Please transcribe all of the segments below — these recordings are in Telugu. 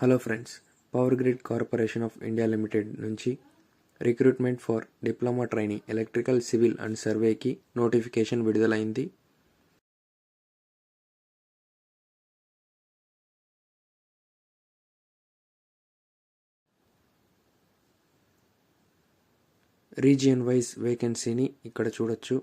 Hello friends, power grid corporation of India limited నుంచి recruitment for diploma training electrical, civil and సర్వేకి నోటిఫికేషన్ విడుదలైంది. రీజియన్ వైజ్ వేకెన్సీని ఇక్కడ చూడొచ్చు.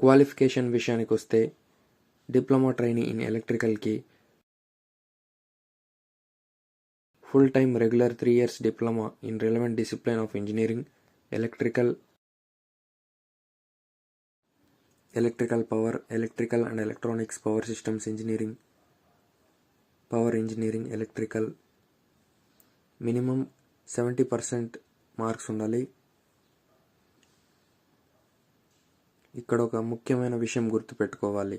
క్వాలిఫికేషన్ విషయానికి వస్తే డిప్లొమా ట్రైనింగ్ ఇన్ ఎలక్ట్రికల్కి full time regular 3 years diploma in relevant discipline of engineering, electrical power, electrical and electronics, power systems engineering, power engineering, electrical. Minimum 70% marks ఉండాలి. ఇక్కడ ఒక ముఖ్యమైన విషయం గుర్తుపెట్టుకోవాలి.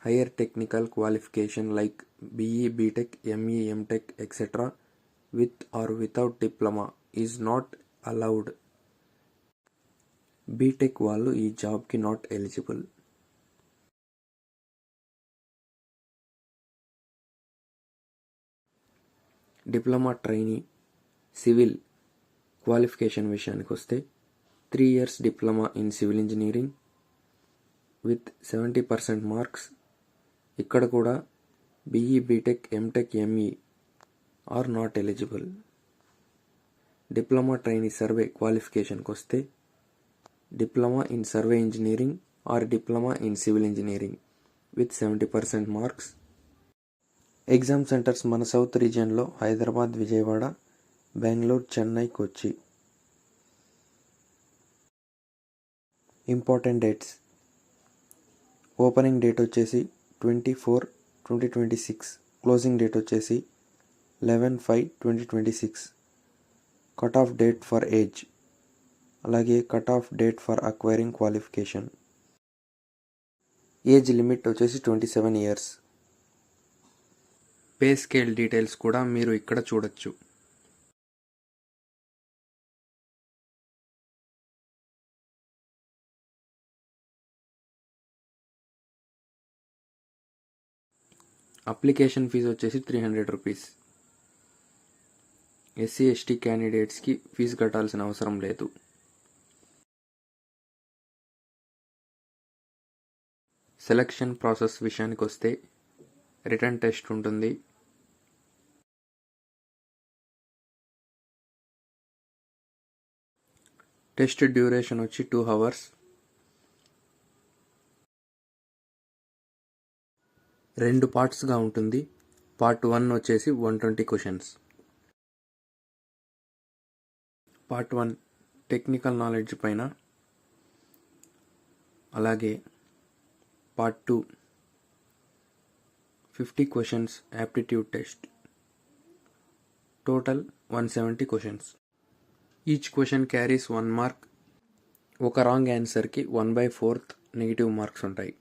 Higher technical qualification like BE, BTech, ME, MTech etcetera with or without diploma is not allowed. BTech వాళ్ళు ఈ జాబ్కి not eligible. Diploma trainee civil qualification విషయానికి వస్తే 3 years diploma in civil engineering with 70% marks. ఇక్కడ కూడా BE, BTech, MTech, ME are not eligible. Diploma trainee survey క్వాలిఫికేషన్కి వస్తే diploma in survey engineering or diploma in civil engineering with 70% marks. Exam centres మన సౌత్ రీజియన్లో Hyderabad, Vijayawada, Bengaluru, Chennai, Kochi. Important dates: opening date వచ్చేసి 24/2026, క్లోజింగ్ డేట్ వచ్చేసి 11/5/2026. Cut off date for age, అలాగే cut off date for acquiring qualification. Age limit వచ్చేసి 27 years. పే స్కేల్ డీటెయిల్స్ కూడా మీరు ఇక్కడ చూడొచ్చు. అప్లికేషన్ ఫీజు వచ్చేసి 300 రూపీస్. SC, ST క్యాండిడేట్స్కి ఫీజు కట్టాల్సిన అవసరం లేదు. సెలక్షన్ ప్రాసెస్ విషయానికి వస్తే రిటన్ టెస్ట్ ఉంటుంది. టెస్ట్ డ్యూరేషన్ వచ్చి 2 hours. రెండు పార్ట్స్గా ఉంటుంది. పార్ట్ 1 వచ్చేసి 120 క్వశ్చన్స్. పార్ట్ 1 టెక్నికల్ నాలెడ్జ్ పైన, అలాగే part 2 50 questions aptitude test. Total 170 questions. Each question carries 1 mark. ఒక రాంగ్ ఆన్సర్కి 1/4 నెగిటివ్ మార్క్స్ ఉంటాయి.